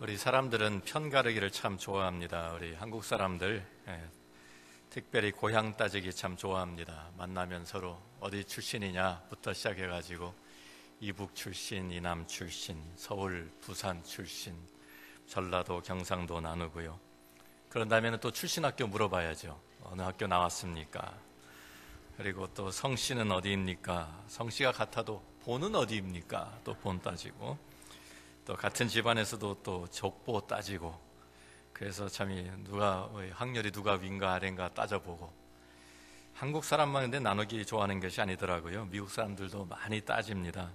우리 사람들은 편가르기를 참 좋아합니다. 우리 한국 사람들 특별히 고향 따지기 참 좋아합니다. 만나면 서로 어디 출신이냐부터 시작해가지고 이북 출신, 이남 출신, 서울, 부산 출신, 전라도, 경상도 나누고요. 그런 다음에는 또 출신 학교 물어봐야죠. 어느 학교 나왔습니까? 그리고 또 성씨는 어디입니까? 성씨가 같아도 본은 어디입니까? 또 본 따지고, 또 같은 집안에서도 또 족보 따지고, 그래서 참 누가 학렬이 누가 윈가 아래인가 따져보고. 한국 사람만 근데 나누기 좋아하는 것이 아니더라고요. 미국 사람들도 많이 따집니다.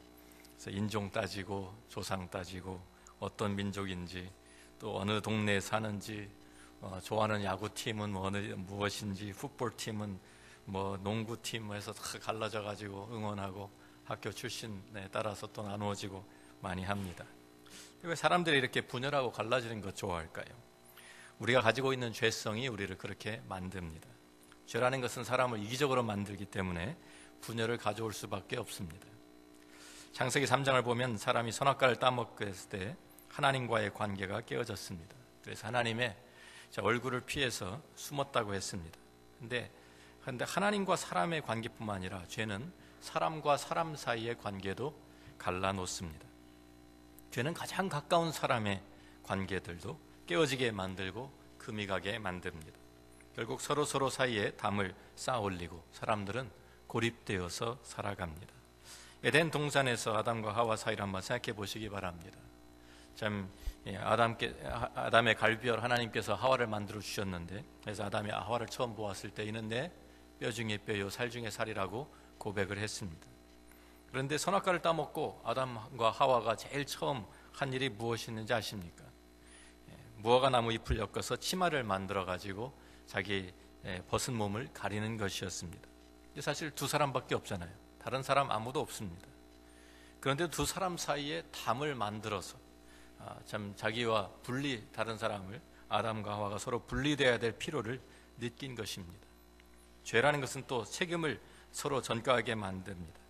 그래서 인종 따지고, 조상 따지고, 어떤 민족인지, 또 어느 동네에 사는지, 좋아하는 야구팀은 무엇인지, 풋볼팀은 농구팀 해서 다 갈라져 가지고 응원하고, 학교 출신에 따라서 또 나누어지고 많이 합니다. 왜 사람들이 이렇게 분열하고 갈라지는 것 좋아할까요? 우리가 가지고 있는 죄성이 우리를 그렇게 만듭니다. 죄라는 것은 사람을 이기적으로 만들기 때문에 분열을 가져올 수밖에 없습니다. 창세기 3장을 보면 사람이 선악과를 따먹게 했을 때 하나님과의 관계가 깨어졌습니다. 그래서 하나님의 얼굴을 피해서 숨었다고 했습니다. 그런데 하나님과 사람의 관계뿐만 아니라 죄는 사람과 사람 사이의 관계도 갈라놓습니다. 죄는 가장 가까운 사람의 관계들도 깨어지게 만들고 금이 가게 만듭니다. 결국 서로 사이에 담을 쌓아 올리고 사람들은 고립되어서 살아갑니다. 에덴 동산에서 아담과 하와 사이를 한번 생각해 보시기 바랍니다. 참 아담의 갈비뼈를 하나님께서 하와를 만들어 주셨는데, 그래서 아담이 하와를 처음 보았을 때 이는 내 뼈 중에 뼈요 살 중에 살이라고 고백을 했습니다. 그런데 선악과를 따먹고 아담과 하와가 제일 처음 한 일이 무엇이었는지 아십니까? 무화과 나무 잎을 엮어서 치마를 만들어 가지고 자기 벗은 몸을 가리는 것이었습니다. 사실 두 사람밖에 없잖아요. 다른 사람 아무도 없습니다. 그런데 두 사람 사이에 담을 만들어서 참 자기와 다른 사람을, 아담과 하와가 서로 분리되어야 될 필요를 느낀 것입니다. 죄라는 것은 또 책임을 서로 전가하게 만듭니다.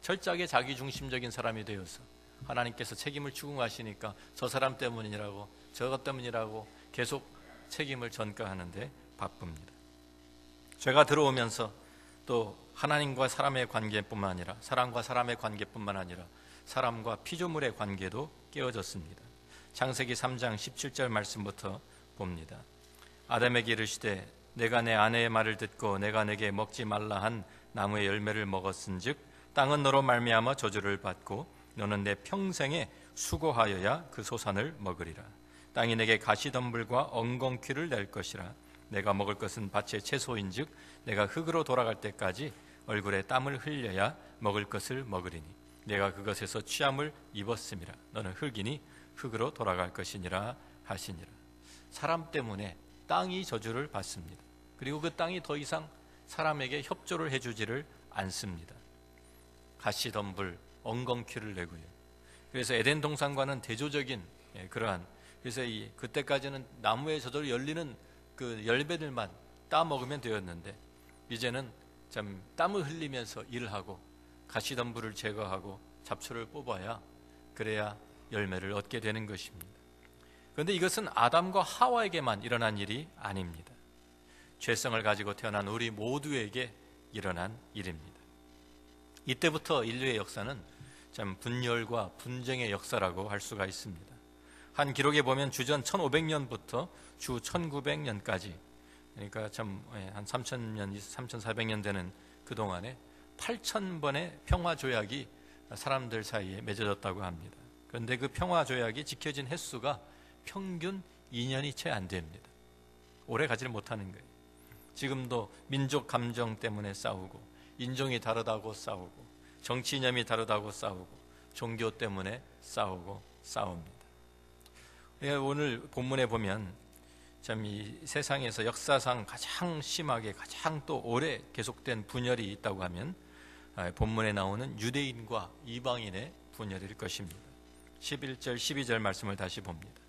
철저하게 자기중심적인 사람이 되어서 하나님께서 책임을 추궁하시니까 저 사람 때문이라고, 저것 때문이라고 계속 책임을 전가하는데 바쁩니다. 죄가 들어오면서 또 하나님과 사람의 관계뿐만 아니라, 사람과 사람의 관계뿐만 아니라 사람과 피조물의 관계도 깨어졌습니다. 창세기 3장 17절 말씀부터 봅니다. 아담에게 이르시되 내가 내 아내의 말을 듣고 내가 내게 먹지 말라 한 나무의 열매를 먹었은즉 땅은 너로 말미암아 저주를 받고 너는 내 평생에 수고하여야 그 소산을 먹으리라. 땅이 내게 가시덤불과 엉겅퀴를 낼 것이라. 내가 먹을 것은 밭의 채소인즉 내가 흙으로 돌아갈 때까지 얼굴에 땀을 흘려야 먹을 것을 먹으리니 내가 그것에서 취함을 입었음이라. 너는 흙이니 흙으로 돌아갈 것이니라 하시니라. 사람 때문에 땅이 저주를 받습니다. 그리고 그 땅이 더 이상 사람에게 협조를 해주지를 않습니다. 가시덤불, 엉겅퀴를 내고요. 그래서 에덴 동산과는 대조적인 그러한, 그래서 그때까지는 나무에 저절로 열리는 그 열매들만 따 먹으면 되었는데, 이제는 참 땀을 흘리면서 일을 하고 가시덤불을 제거하고 잡초를 뽑아야 그래야 열매를 얻게 되는 것입니다. 그런데 이것은 아담과 하와에게만 일어난 일이 아닙니다. 죄성을 가지고 태어난 우리 모두에게 일어난 일입니다. 이때부터 인류의 역사는 참 분열과 분쟁의 역사라고 할 수가 있습니다. 한 기록에 보면 주전 1500년부터 주 1900년까지, 그러니까 참 한 3000년, 3400년 되는 그동안에 8000번의 평화조약이 사람들 사이에 맺어졌다고 합니다. 그런데 그 평화조약이 지켜진 횟수가 평균 2년이 채 안 됩니다. 오래 가지를 못하는 거예요. 지금도 민족 감정 때문에 싸우고, 인종이 다르다고 싸우고, 정치 이념이 다르다고 싸우고, 종교 때문에 싸웁니다. 오늘 본문에 보면 참 이 세상에서 역사상 가장 심하게, 가장 또 오래 계속된 분열이 있다고 하면 본문에 나오는 유대인과 이방인의 분열일 것입니다. 11절 12절 말씀을 다시 봅니다.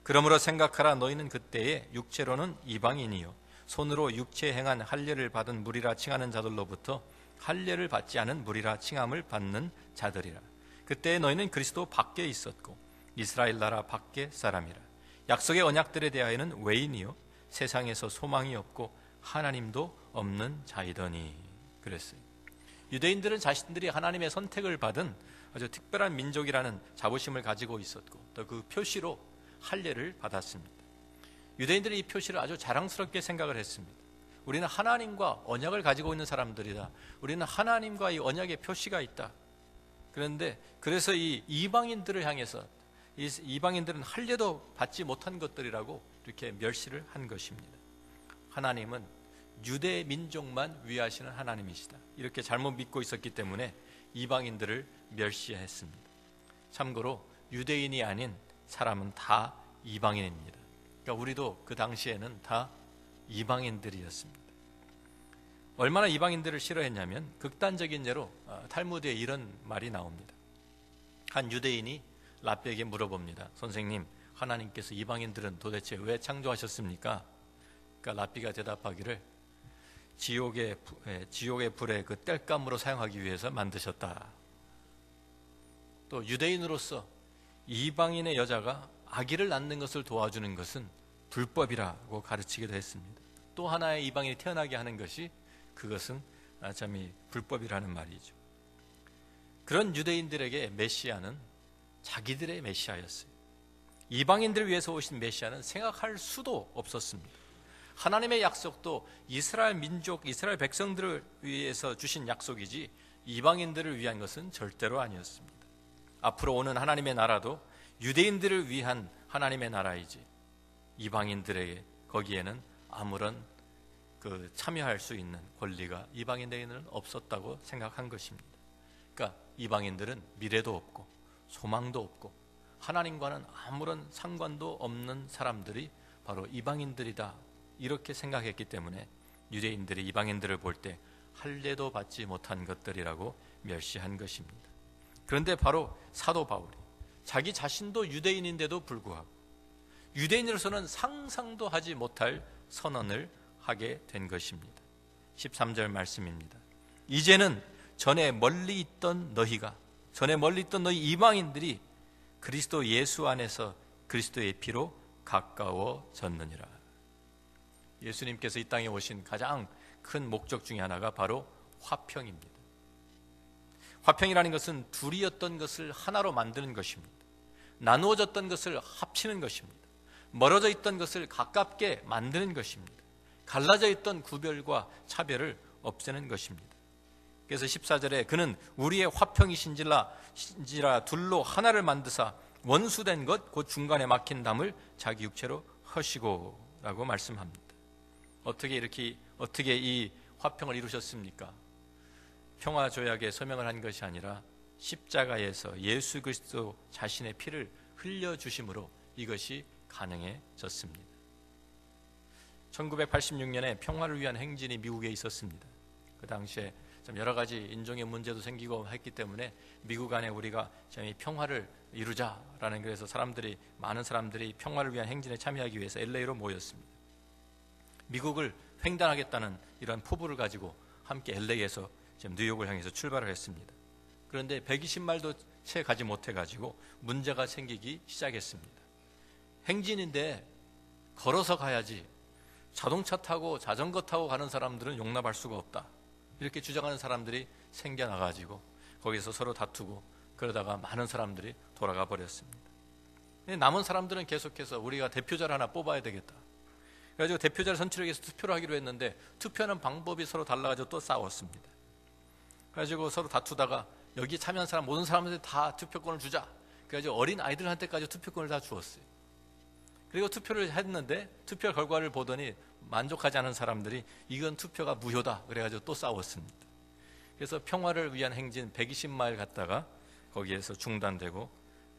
그러므로 생각하라. 너희는 그때에 육체로는 이방인이요 손으로 육체 행한 할례를 받은 무리라 칭하는 자들로부터 할례를 받지 않은 무리라 칭함을 받는 자들이라. 그때 너희는 그리스도 밖에 있었고 이스라엘 나라 밖의 사람이라. 약속의 언약들에 대하여는 외인이요 세상에서 소망이 없고 하나님도 없는 자이더니 그랬어요. 유대인들은 자신들이 하나님의 선택을 받은 아주 특별한 민족이라는 자부심을 가지고 있었고 또 그 표시로 할례를 받았습니다. 유대인들이 이 표시를 아주 자랑스럽게 생각을 했습니다. 우리는 하나님과 언약을 가지고 있는 사람들이다. 우리는 하나님과 이 언약의 표시가 있다. 그런데 그래서 이 이방인들을 향해서 이 이방인들은 할례도 받지 못한 것들이라고 이렇게 멸시를 한 것입니다. 하나님은 유대 민족만 위하시는 하나님이시다. 이렇게 잘못 믿고 있었기 때문에 이방인들을 멸시했습니다. 참고로 유대인이 아닌 사람은 다 이방인입니다. 그러니까 우리도 그 당시에는 다 이방인들이었습니다. 얼마나 이방인들을 싫어했냐면 극단적인 예로 탈무드에 이런 말이 나옵니다. 한 유대인이 랍비에게 물어봅니다. 선생님, 하나님께서 이방인들은 도대체 왜 창조하셨습니까? 그러니까 랍비가 대답하기를 지옥의 불에 그 땔감으로 사용하기 위해서 만드셨다. 또 유대인으로서 이방인의 여자가 아기를 낳는 것을 도와주는 것은 불법이라고 가르치기도 했습니다. 또 하나의 이방인이 태어나게 하는 것이 그것은 참이 불법이라는 말이죠. 그런 유대인들에게 메시아는 자기들의 메시아였어요. 이방인들을 위해서 오신 메시아는 생각할 수도 없었습니다. 하나님의 약속도 이스라엘 민족, 이스라엘 백성들을 위해서 주신 약속이지 이방인들을 위한 것은 절대로 아니었습니다. 앞으로 오는 하나님의 나라도 유대인들을 위한 하나님의 나라이지 이방인들에게 거기에는 아무런 참여할 수 있는 권리가 이방인들에게는 없었다고 생각한 것입니다. 그러니까 이방인들은 미래도 없고 소망도 없고 하나님과는 아무런 상관도 없는 사람들이 바로 이방인들이다. 이렇게 생각했기 때문에 유대인들이 이방인들을 볼 때 할례도 받지 못한 것들이라고 멸시한 것입니다. 그런데 바로 사도 바울이 자기 자신도 유대인인데도 불구하고 유대인으로서는 상상도 하지 못할 선언을 하게 된 것입니다. 13절 말씀입니다. 이제는 전에 멀리 있던 너희 이방인들이 그리스도 예수 안에서 그리스도의 피로 가까워졌느니라. 예수님께서 이 땅에 오신 가장 큰 목적 중에 하나가 바로 화평입니다. 화평이라는 것은 둘이었던 것을 하나로 만드는 것입니다. 나누어졌던 것을 합치는 것입니다. 멀어져 있던 것을 가깝게 만드는 것입니다. 갈라져 있던 구별과 차별을 없애는 것입니다. 그래서 14절에 그는 우리의 화평이신지라 둘로 하나를 만드사 원수된 것 곧 중간에 막힌 담을 자기 육체로 허시고 라고 말씀합니다. 어떻게 이 화평을 이루셨습니까? 평화조약에 서명을 한 것이 아니라 십자가에서 예수 그리스도 자신의 피를 흘려주심으로 이것이 가능해졌습니다. 1986년에 평화를 위한 행진이 미국에 있었습니다. 그 당시에 좀 여러 가지 인종의 문제도 생기고 했기 때문에 미국 안에 우리가 평화를 이루자라는 그래서 많은 사람들이 평화를 위한 행진에 참여하기 위해서 LA로 모였습니다. 미국을 횡단하겠다는 이런 포부를 가지고 함께 LA에서 지금 뉴욕을 향해서 출발을 했습니다. 그런데 120마일도 채 가지 못해가지고 문제가 생기기 시작했습니다. 행진인데 걸어서 가야지 자동차 타고 자전거 타고 가는 사람들은 용납할 수가 없다. 이렇게 주장하는 사람들이 생겨나가지고 거기서 서로 다투고 그러다가 많은 사람들이 돌아가 버렸습니다. 남은 사람들은 계속해서 우리가 대표자를 하나 뽑아야 되겠다. 그래가지고 대표자를 선출하기 위해서 투표를 하기로 했는데 투표하는 방법이 서로 달라가지고 또 싸웠습니다. 그래가지고 서로 다투다가 여기 참여한 사람 모든 사람들한테 다 투표권을 주자. 그래가지고 어린 아이들한테까지 투표권을 다 주었어요. 그리고 투표를 했는데 투표 결과를 보더니 만족하지 않은 사람들이 이건 투표가 무효다. 그래가지고 또 싸웠습니다. 그래서 평화를 위한 행진 120마일 갔다가 거기에서 중단되고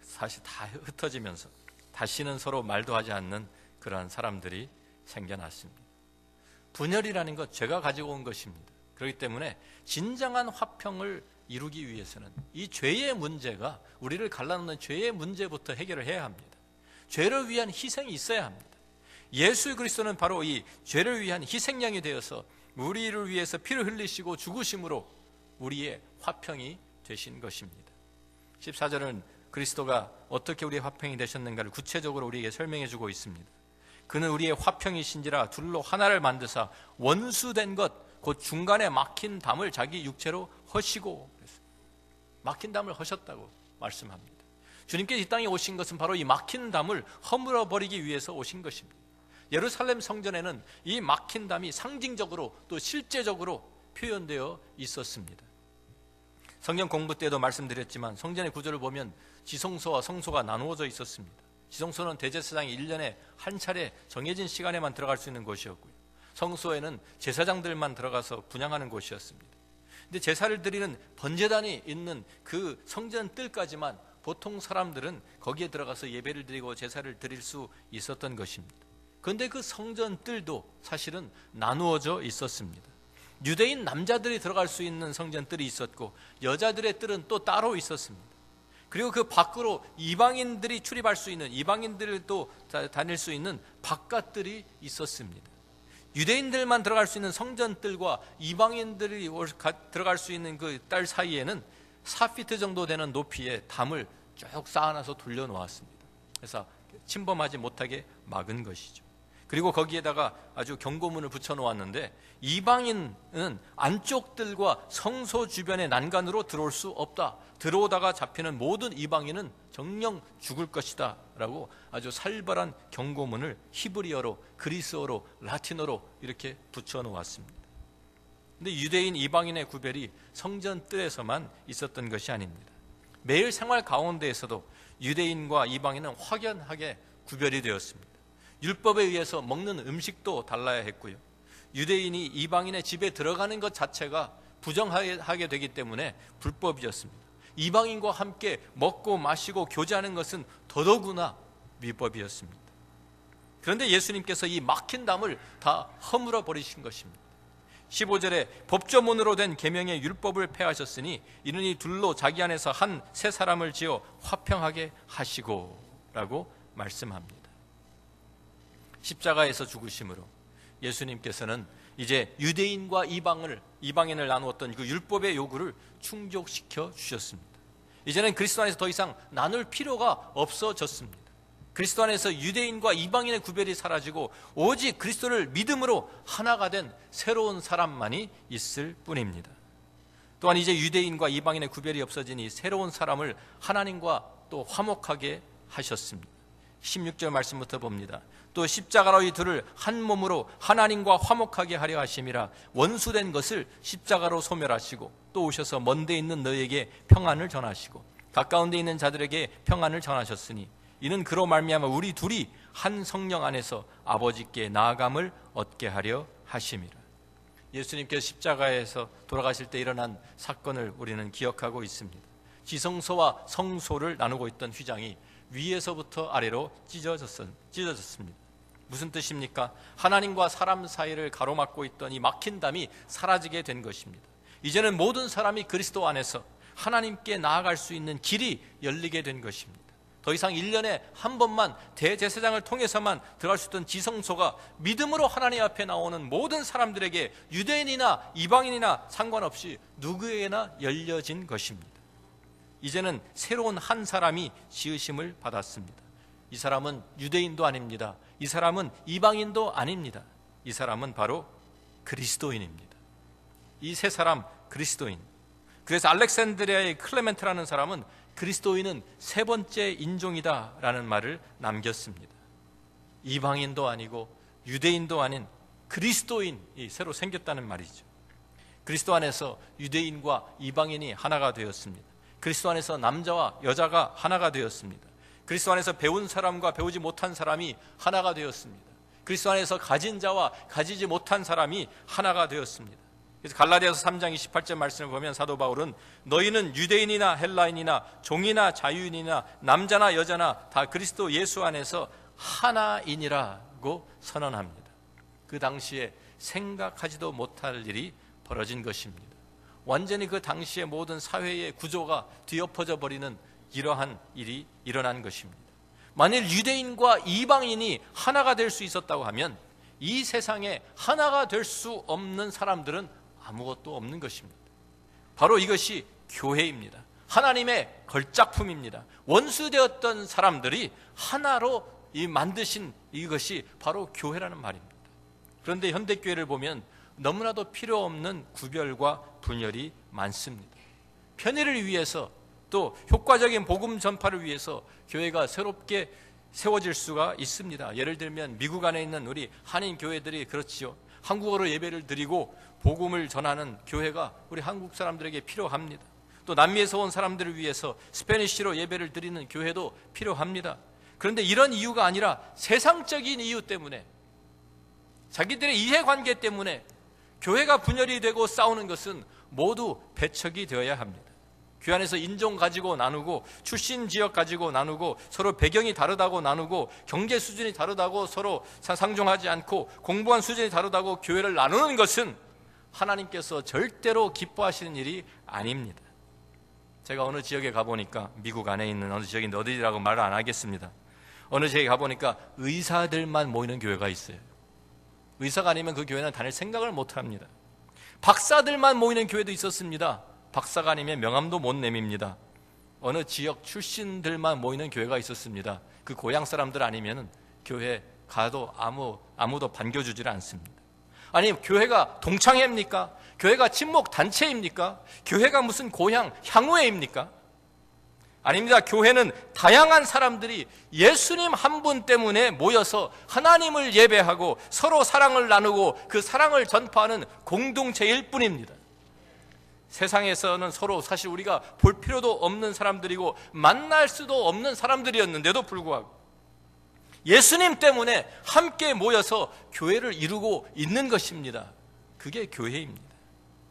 사실 다 흩어지면서 다시는 서로 말도 하지 않는 그러한 사람들이 생겨났습니다. 분열이라는 것 죄가 가지고 온 것입니다. 그렇기 때문에 진정한 화평을 이루기 위해서는 이 죄의 문제가 우리를 갈라놓는 죄의 문제부터 해결을 해야 합니다. 죄를 위한 희생이 있어야 합니다. 예수 그리스도는 바로 이 죄를 위한 희생양이 되어서 우리를 위해서 피를 흘리시고 죽으심으로 우리의 화평이 되신 것입니다. 14절은 그리스도가 어떻게 우리의 화평이 되셨는가를 구체적으로 우리에게 설명해 주고 있습니다. 그는 우리의 화평이신지라 둘로 하나를 만드사 원수된 것 곧 중간에 막힌 담을 자기 육체로 허시고, 막힌 담을 허셨다고 말씀합니다. 주님께서 이 땅에 오신 것은 바로 이 막힌 담을 허물어 버리기 위해서 오신 것입니다. 예루살렘 성전에는 이 막힌 담이 상징적으로 또 실제적으로 표현되어 있었습니다. 성경 공부 때도 말씀드렸지만 성전의 구조를 보면 지성소와 성소가 나누어져 있었습니다. 지성소는 대제사장이 1년에 한 차례 정해진 시간에만 들어갈 수 있는 곳이었고요, 성소에는 제사장들만 들어가서 분향하는 곳이었습니다. 근데 제사를 드리는 번제단이 있는 그 성전 뜰까지만 보통 사람들은 거기에 들어가서 예배를 드리고 제사를 드릴 수 있었던 것입니다. 그런데 그 성전 뜰도 사실은 나누어져 있었습니다. 유대인 남자들이 들어갈 수 있는 성전 뜰이 있었고 여자들의 뜰은 또 따로 있었습니다. 그리고 그 밖으로 이방인들이 출입할 수 있는, 이방인들도 다닐 수 있는 바깥뜰이 있었습니다. 유대인들만 들어갈 수 있는 성전뜰과 이방인들이 들어갈 수 있는 그 딸 사이에는 4피트 정도 되는 높이의 담을 쭉 쌓아놔서 돌려놓았습니다. 그래서 침범하지 못하게 막은 것이죠. 그리고 거기에다가 아주 경고문을 붙여놓았는데 이방인은 안쪽 뜰과 성소 주변의 난간으로 들어올 수 없다. 들어오다가 잡히는 모든 이방인은 정령 죽을 것이다 라고 아주 살벌한 경고문을 히브리어로, 그리스어로, 라틴어로 이렇게 붙여놓았습니다. 그런데 유대인, 이방인의 구별이 성전 뜰에서만 있었던 것이 아닙니다. 매일 생활 가운데에서도 유대인과 이방인은 확연하게 구별이 되었습니다. 율법에 의해서 먹는 음식도 달라야 했고요, 유대인이 이방인의 집에 들어가는 것 자체가 부정하게 되기 때문에 불법이었습니다. 이방인과 함께 먹고 마시고 교제하는 것은 더더구나 위법이었습니다. 그런데 예수님께서 이 막힌 담을 다 허물어 버리신 것입니다. 15절에 법조문으로 된 계명의 율법을 폐하셨으니 이는 이 둘로 자기 안에서 한 새 사람을 지어 화평하게 하시고 라고 말씀합니다. 십자가에서 죽으심으로 예수님께서는 이제 유대인과 이방인을 나누었던 그 율법의 요구를 충족시켜 주셨습니다. 이제는 그리스도 안에서 더 이상 나눌 필요가 없어졌습니다. 그리스도 안에서 유대인과 이방인의 구별이 사라지고 오직 그리스도를 믿음으로 하나가 된 새로운 사람만이 있을 뿐입니다. 또한 이제 유대인과 이방인의 구별이 없어지니 새로운 사람을 하나님과 또 화목하게 하셨습니다. 16절 말씀부터 봅니다. 또 십자가로 이 둘을 한 몸으로 하나님과 화목하게 하려 하심이라. 원수된 것을 십자가로 소멸하시고 또 오셔서 먼데 있는 너희에게 평안을 전하시고 가까운 데 있는 자들에게 평안을 전하셨으니 이는 그로 말미암아 우리 둘이 한 성령 안에서 아버지께 나아감을 얻게 하려 하심이라. 예수님께서 십자가에서 돌아가실 때 일어난 사건을 우리는 기억하고 있습니다. 지성소와 성소를 나누고 있던 휘장이 위에서부터 아래로 찢어졌습니다. 무슨 뜻입니까? 하나님과 사람 사이를 가로막고 있던 이 막힌 담이 사라지게 된 것입니다. 이제는 모든 사람이 그리스도 안에서 하나님께 나아갈 수 있는 길이 열리게 된 것입니다. 더 이상 1년에 한 번만 대제사장을 통해서만 들어갈 수 있던 지성소가 믿음으로 하나님 앞에 나오는 모든 사람들에게 유대인이나 이방인이나 상관없이 누구에게나 열려진 것입니다. 이제는 새로운 한 사람이 지으심을 받았습니다. 이 사람은 유대인도 아닙니다. 이 사람은 이방인도 아닙니다. 이 사람은 바로 그리스도인입니다. 이 세 사람 그리스도인. 그래서 알렉산드리아의 클레멘트라는 사람은 그리스도인은 세 번째 인종이다 라는 말을 남겼습니다. 이방인도 아니고 유대인도 아닌 그리스도인이 새로 생겼다는 말이죠. 그리스도 안에서 유대인과 이방인이 하나가 되었습니다. 그리스도 안에서 남자와 여자가 하나가 되었습니다. 그리스도 안에서 배운 사람과 배우지 못한 사람이 하나가 되었습니다. 그리스도 안에서 가진 자와 가지지 못한 사람이 하나가 되었습니다. 그래서 갈라디아서 3장 28절 말씀을 보면 사도 바울은 너희는 유대인이나 헬라인이나 종이나 자유인이나 남자나 여자나 다 그리스도 예수 안에서 하나이니라고 선언합니다. 그 당시에 생각하지도 못할 일이 벌어진 것입니다. 완전히 그 당시의 모든 사회의 구조가 뒤엎어져 버리는 이러한 일이 일어난 것입니다. 만일 유대인과 이방인이 하나가 될 수 있었다고 하면 이 세상에 하나가 될 수 없는 사람들은 아무것도 없는 것입니다. 바로 이것이 교회입니다. 하나님의 걸작품입니다. 원수되었던 사람들이 하나로 만드신 이것이 바로 교회라는 말입니다. 그런데 현대교회를 보면 너무나도 필요 없는 구별과 분열이 많습니다. 편의를 위해서 또 효과적인 복음 전파를 위해서 교회가 새롭게 세워질 수가 있습니다. 예를 들면 미국 안에 있는 우리 한인 교회들이 그렇지요. 한국어로 예배를 드리고 복음을 전하는 교회가 우리 한국 사람들에게 필요합니다. 또 남미에서 온 사람들을 위해서 스페니쉬로 예배를 드리는 교회도 필요합니다. 그런데 이런 이유가 아니라 세상적인 이유 때문에, 자기들의 이해관계 때문에 교회가 분열이 되고 싸우는 것은 모두 배척이 되어야 합니다. 교회 안에서 인종 가지고 나누고 출신 지역 가지고 나누고 서로 배경이 다르다고 나누고 경제 수준이 다르다고 서로 상종하지 않고 공부한 수준이 다르다고 교회를 나누는 것은 하나님께서 절대로 기뻐하시는 일이 아닙니다. 제가 어느 지역에 가보니까, 미국 안에 있는 어느 지역인데 어디라고 말을 안 하겠습니다. 어느 지역에 가보니까 의사들만 모이는 교회가 있어요. 의사가 아니면 그 교회는 다닐 생각을 못합니다. 박사들만 모이는 교회도 있었습니다. 박사가 아니면 명함도 못 내밉니다. 어느 지역 출신들만 모이는 교회가 있었습니다. 그 고향 사람들 아니면 교회 가도 아무도 반겨주질 않습니다. 아니, 교회가 동창회입니까? 교회가 친목 단체입니까? 교회가 무슨 고향 향후회입니까? 아닙니다. 교회는 다양한 사람들이 예수님 한 분 때문에 모여서 하나님을 예배하고 서로 사랑을 나누고 그 사랑을 전파하는 공동체일 뿐입니다. 세상에서는 서로 사실 우리가 볼 필요도 없는 사람들이고 만날 수도 없는 사람들이었는데도 불구하고 예수님 때문에 함께 모여서 교회를 이루고 있는 것입니다. 그게 교회입니다.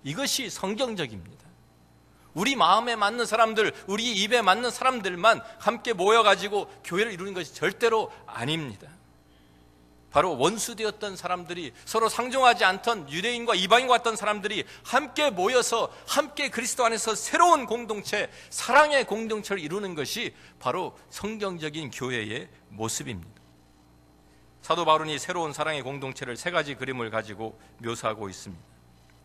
이것이 성경적입니다. 우리 마음에 맞는 사람들, 우리 입에 맞는 사람들만 함께 모여가지고 교회를 이루는 것이 절대로 아닙니다. 바로 원수되었던 사람들이, 서로 상종하지 않던 유대인과 이방인과 같던 사람들이 함께 모여서 함께 그리스도 안에서 새로운 공동체, 사랑의 공동체를 이루는 것이 바로 성경적인 교회의 모습입니다. 사도 바울이 새로운 사랑의 공동체를 세 가지 그림을 가지고 묘사하고 있습니다.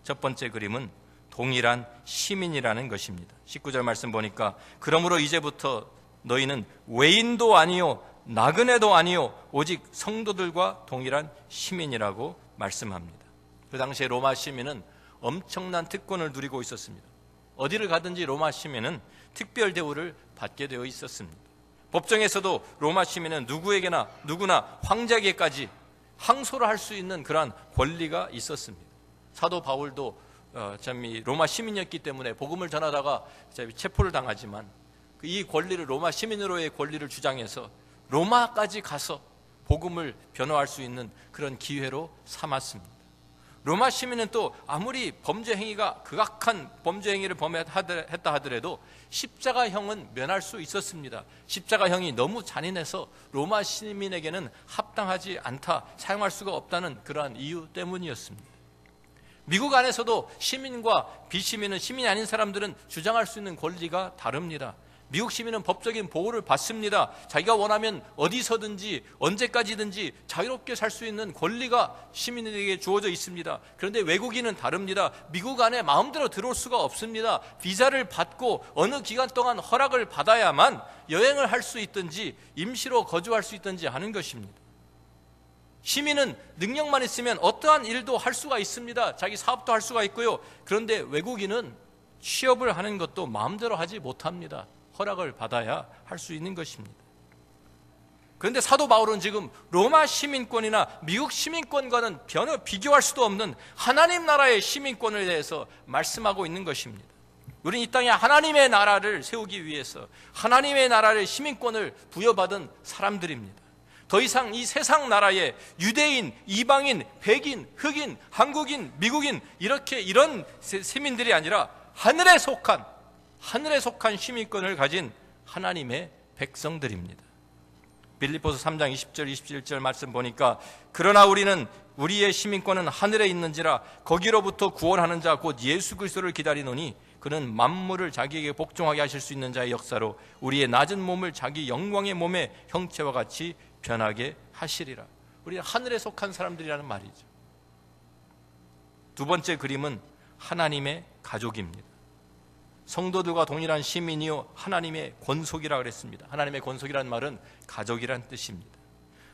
첫 번째 그림은 동일한 시민이라는 것입니다. 19절 말씀 보니까, 그러므로 이제부터 너희는 외인도 아니요 나그네도 아니요 오직 성도들과 동일한 시민이라고 말씀합니다. 그 당시에 로마 시민은 엄청난 특권을 누리고 있었습니다. 어디를 가든지 로마 시민은 특별 대우를 받게 되어 있었습니다. 법정에서도 로마 시민은 누구나 황제에게까지 항소를 할 수 있는 그러한 권리가 있었습니다. 사도 바울도 로마 시민이었기 때문에 복음을 전하다가 체포를 당하지만 이 권리를, 로마 시민으로의 권리를 주장해서 로마까지 가서 복음을 변호할 수 있는 그런 기회로 삼았습니다. 로마 시민은 또 아무리 범죄 행위가 극악한 범죄 행위를 범했다 하더라도 십자가형은 면할 수 있었습니다. 십자가형이 너무 잔인해서 로마 시민에게는 합당하지 않다, 사용할 수가 없다는 그러한 이유 때문이었습니다. 미국 안에서도 시민과 비시민은, 시민이 아닌 사람들은 주장할 수 있는 권리가 다릅니다. 미국 시민은 법적인 보호를 받습니다. 자기가 원하면 어디서든지 언제까지든지 자유롭게 살 수 있는 권리가 시민에게 주어져 있습니다. 그런데 외국인은 다릅니다. 미국 안에 마음대로 들어올 수가 없습니다. 비자를 받고 어느 기간 동안 허락을 받아야만 여행을 할 수 있든지 임시로 거주할 수 있든지 하는 것입니다. 시민은 능력만 있으면 어떠한 일도 할 수가 있습니다. 자기 사업도 할 수가 있고요. 그런데 외국인은 취업을 하는 것도 마음대로 하지 못합니다. 허락을 받아야 할 수 있는 것입니다. 그런데 사도 바울은 지금 로마 시민권이나 미국 시민권과는 전혀 비교할 수도 없는 하나님 나라의 시민권에 대해서 말씀하고 있는 것입니다. 우리는 이 땅에 하나님의 나라를 세우기 위해서 하나님의 나라의 시민권을 부여받은 사람들입니다. 더 이상 이 세상 나라에 유대인, 이방인, 백인, 흑인, 한국인, 미국인 이런 시민들이 아니라 하늘에 속한 시민권을 가진 하나님의 백성들입니다. 빌립보서 3장 20절 27절 말씀 보니까, 그러나 우리는 우리의 시민권은 하늘에 있는지라 거기로부터 구원하는 자 곧 예수 그리스도를 기다리노니 그는 만물을 자기에게 복종하게 하실 수 있는 자의 역사로 우리의 낮은 몸을 자기 영광의 몸의 형체와 같이 변하게 하시리라. 우리는 하늘에 속한 사람들이라는 말이죠. 두 번째 그림은 하나님의 가족입니다. 성도들과 동일한 시민이요 하나님의 권속이라 그랬습니다. 하나님의 권속이라는 말은 가족이란 뜻입니다.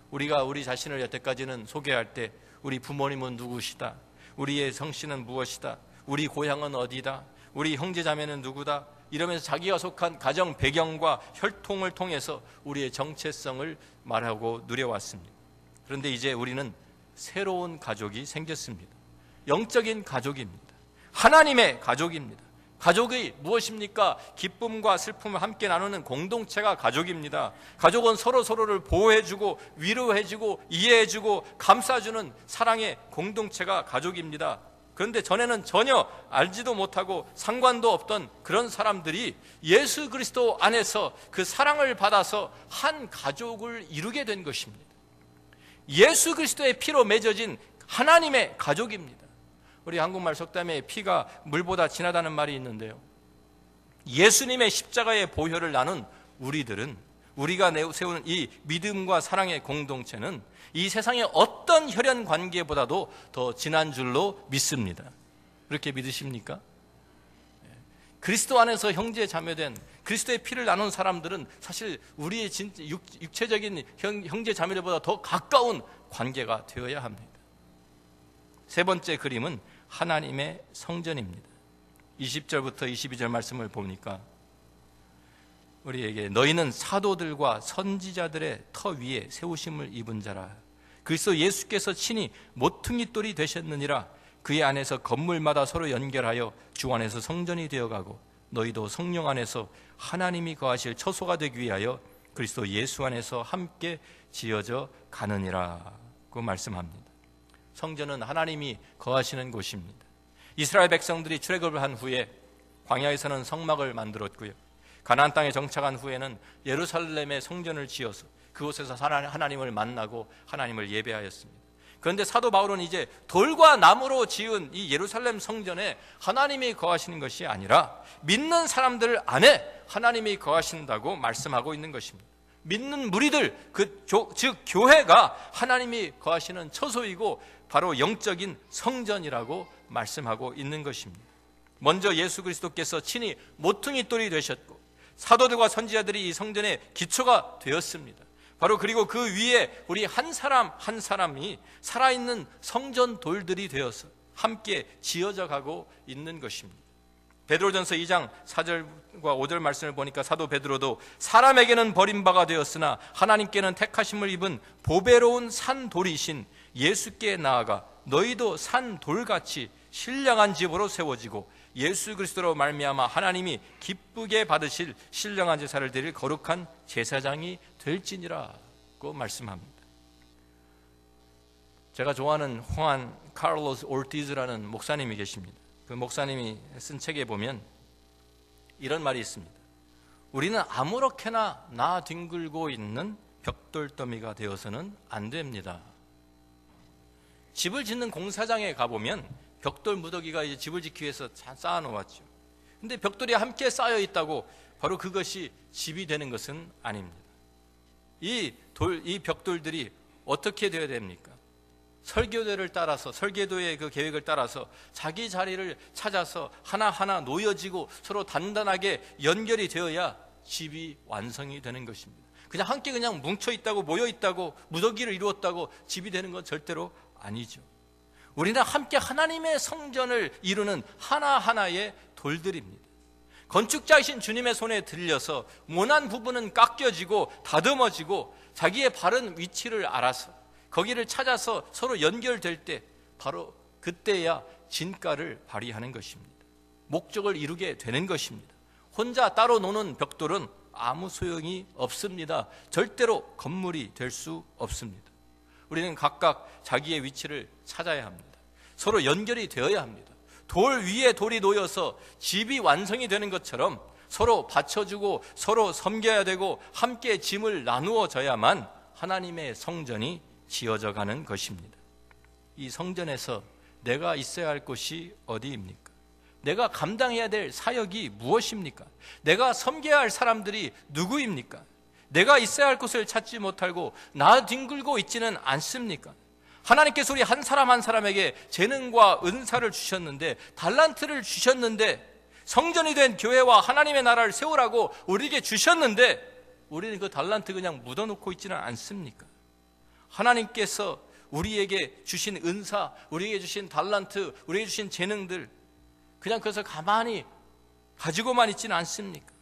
우리가 우리 자신을 여태까지는 소개할 때 우리 부모님은 누구시다, 우리의 성씨는 무엇이다, 우리 고향은 어디다, 우리 형제자매는 누구다, 이러면서 자기가 속한 가정 배경과 혈통을 통해서 우리의 정체성을 말하고 누려왔습니다. 그런데 이제 우리는 새로운 가족이 생겼습니다. 영적인 가족입니다. 하나님의 가족입니다. 가족이 무엇입니까? 기쁨과 슬픔을 함께 나누는 공동체가 가족입니다. 가족은 서로서로를 보호해주고 위로해주고 이해해주고 감싸주는 사랑의 공동체가 가족입니다. 그런데 전에는 전혀 알지도 못하고 상관도 없던 그런 사람들이 예수 그리스도 안에서 그 사랑을 받아서 한 가족을 이루게 된 것입니다. 예수 그리스도의 피로 맺어진 하나님의 가족입니다. 우리 한국말 속담에 피가 물보다 진하다는 말이 있는데요, 예수님의 십자가의 보혈을 나눈 우리들은, 우리가 세우는 이 믿음과 사랑의 공동체는 이 세상의 어떤 혈연 관계보다도 더 진한 줄로 믿습니다. 그렇게 믿으십니까? 그리스도 안에서 형제 자매된, 그리스도의 피를 나눈 사람들은 사실 우리의 육체적인 형제 자매들보다 더 가까운 관계가 되어야 합니다. 세 번째 그림은 하나님의 성전입니다. 20절부터 22절 말씀을 보니까 우리에게 너희는 사도들과 선지자들의 터 위에 세우심을 입은 자라. 그리스도 예수께서 친히 모퉁이 돌이 되셨느니라. 그의 안에서 건물마다 서로 연결하여 주 안에서 성전이 되어가고 너희도 성령 안에서 하나님이 거하실 처소가 되기 위하여 그리스도 예수 안에서 함께 지어져 가느니라고 말씀합니다. 성전은 하나님이 거하시는 곳입니다. 이스라엘 백성들이 출애굽을 한 후에 광야에서는 성막을 만들었고요, 가나안 땅에 정착한 후에는 예루살렘의 성전을 지어서 그곳에서 하나님을 만나고 하나님을 예배하였습니다. 그런데 사도 바울은 이제 돌과 나무로 지은 이 예루살렘 성전에 하나님이 거하시는 것이 아니라 믿는 사람들 안에 하나님이 거하신다고 말씀하고 있는 것입니다. 믿는 무리들, 즉 교회가 하나님이 거하시는 처소이고 바로 영적인 성전이라고 말씀하고 있는 것입니다. 먼저 예수 그리스도께서 친히 모퉁이 돌이 되셨고 사도들과 선지자들이 이 성전의 기초가 되었습니다. 바로 그리고 그 위에 우리 한 사람 한 사람이 살아있는 성전 돌들이 되어서 함께 지어져 가고 있는 것입니다. 베드로전서 2장 4절과 5절 말씀을 보니까 사도 베드로도 사람에게는 버림바가 되었으나 하나님께는 택하심을 입은 보배로운 산돌이신 예수께 나아가 너희도 산돌같이 신령한 집으로 세워지고 예수 그리스도로 말미암아 하나님이 기쁘게 받으실 신령한 제사를 드릴 거룩한 제사장이 될지니라고 말씀합니다. 제가 좋아하는 후안 카를로스 오르티즈라는 목사님이 계십니다. 그 목사님이 쓴 책에 보면 이런 말이 있습니다. 우리는 아무렇게나 나뒹굴고 있는 벽돌더미가 되어서는 안 됩니다. 집을 짓는 공사장에 가보면 벽돌 무더기가 이제 집을 짓기 위해서 쌓아놓았죠. 근데 벽돌이 함께 쌓여 있다고 바로 그것이 집이 되는 것은 아닙니다. 이 벽돌들이 어떻게 되어야 됩니까? 설교대를 따라서, 설계도의 그 계획을 따라서 자기 자리를 찾아서 하나하나 놓여지고 서로 단단하게 연결이 되어야 집이 완성이 되는 것입니다. 그냥 함께 그냥 뭉쳐 있다고, 모여 있다고, 무더기를 이루었다고 집이 되는 건 절대로 아니죠. 우리는 함께 하나님의 성전을 이루는 하나하나의 돌들입니다. 건축자이신 주님의 손에 들려서 모난 부분은 깎여지고 다듬어지고 자기의 바른 위치를 알아서 거기를 찾아서 서로 연결될 때 바로 그때야 진가를 발휘하는 것입니다. 목적을 이루게 되는 것입니다. 혼자 따로 노는 벽돌은 아무 소용이 없습니다. 절대로 건물이 될 수 없습니다. 우리는 각각 자기의 위치를 찾아야 합니다. 서로 연결이 되어야 합니다. 돌 위에 돌이 놓여서 집이 완성이 되는 것처럼 서로 받쳐주고 서로 섬겨야 되고 함께 짐을 나누어져야만 하나님의 성전이 지어져 가는 것입니다. 이 성전에서 내가 있어야 할 곳이 어디입니까? 내가 감당해야 될 사역이 무엇입니까? 내가 섬겨야 할 사람들이 누구입니까? 내가 있어야 할 곳을 찾지 못하고 나뒹굴고 있지는 않습니까? 하나님께서 우리 한 사람 한 사람에게 재능과 은사를 주셨는데, 달란트를 주셨는데 성전이 된 교회와 하나님의 나라를 세우라고 우리에게 주셨는데 우리는 그 달란트 그냥 묻어놓고 있지는 않습니까? 하나님께서 우리에게 주신 은사, 우리에게 주신 달란트, 우리에게 주신 재능들 그냥 그것을 가만히 가지고만 있지는 않습니까?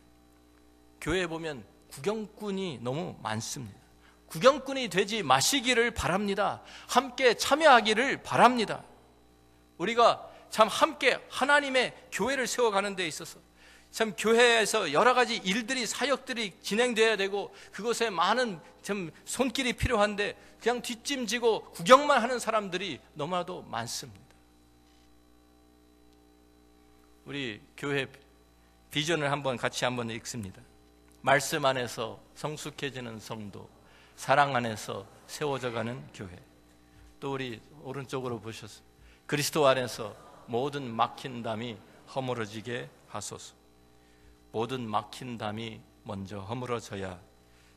교회에 보면 구경꾼이 너무 많습니다. 구경꾼이 되지 마시기를 바랍니다. 함께 참여하기를 바랍니다. 우리가 참 함께 하나님의 교회를 세워가는 데 있어서 참 교회에서 여러 가지 일들이 사역들이 진행돼야 되고 그것에 많은 참 손길이 필요한데 그냥 뒷짐지고 구경만 하는 사람들이 너무나도 많습니다. 우리 교회 비전을 같이 한번 읽습니다. 말씀 안에서 성숙해지는 성도, 사랑 안에서 세워져가는 교회. 또 우리 오른쪽으로 보셔서 그리스도 안에서 모든 막힌 담이 허물어지게 하소서. 모든 막힌 담이 먼저 허물어져야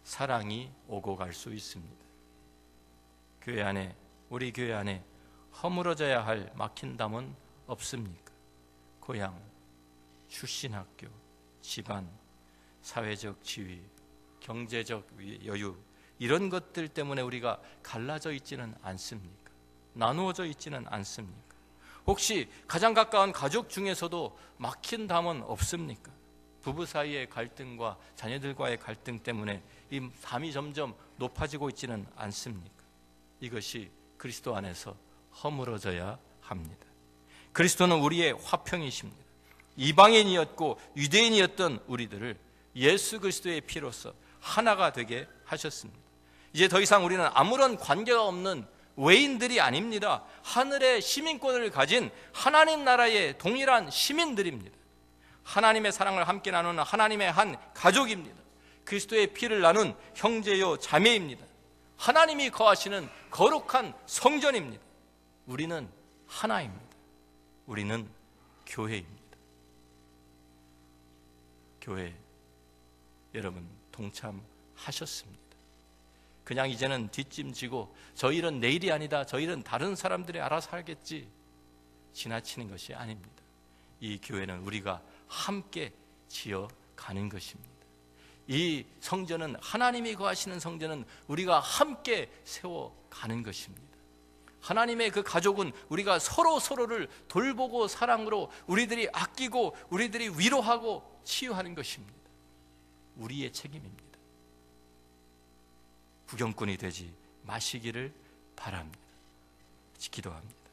사랑이 오고 갈 수 있습니다. 교회 안에, 우리 교회 안에 허물어져야 할 막힌 담은 없습니까? 고향, 출신 학교, 집안, 사회적 지위, 경제적 여유 이런 것들 때문에 우리가 갈라져 있지는 않습니까? 나누어져 있지는 않습니까? 혹시 가장 가까운 가족 중에서도 막힌 담은 없습니까? 부부 사이의 갈등과 자녀들과의 갈등 때문에 이 담이 점점 높아지고 있지는 않습니까? 이것이 그리스도 안에서 허물어져야 합니다. 그리스도는 우리의 화평이십니다. 이방인이었고 유대인이었던 우리들을 예수 그리스도의 피로써 하나가 되게 하셨습니다. 이제 더 이상 우리는 아무런 관계가 없는 외인들이 아닙니다. 하늘의 시민권을 가진 하나님 나라의 동일한 시민들입니다. 하나님의 사랑을 함께 나누는 하나님의 한 가족입니다. 그리스도의 피를 나눈 형제요 자매입니다. 하나님이 거하시는 거룩한 성전입니다. 우리는 하나입니다. 우리는 교회입니다. 교회 여러분 동참하셨습니다. 그냥 이제는 뒷짐지고 저 일은 내 일이 아니다, 저 일은 다른 사람들이 알아서 하겠지 지나치는 것이 아닙니다. 이 교회는 우리가 함께 지어가는 것입니다. 이 성전은 하나님이 거하시는 성전은 우리가 함께 세워가는 것입니다. 하나님의 그 가족은 우리가 서로를 돌보고 사랑으로 우리들이 아끼고 우리들이 위로하고 치유하는 것입니다. 우리의 책임입니다. 구경꾼이 되지 마시기를 바랍니다. 기도합니다.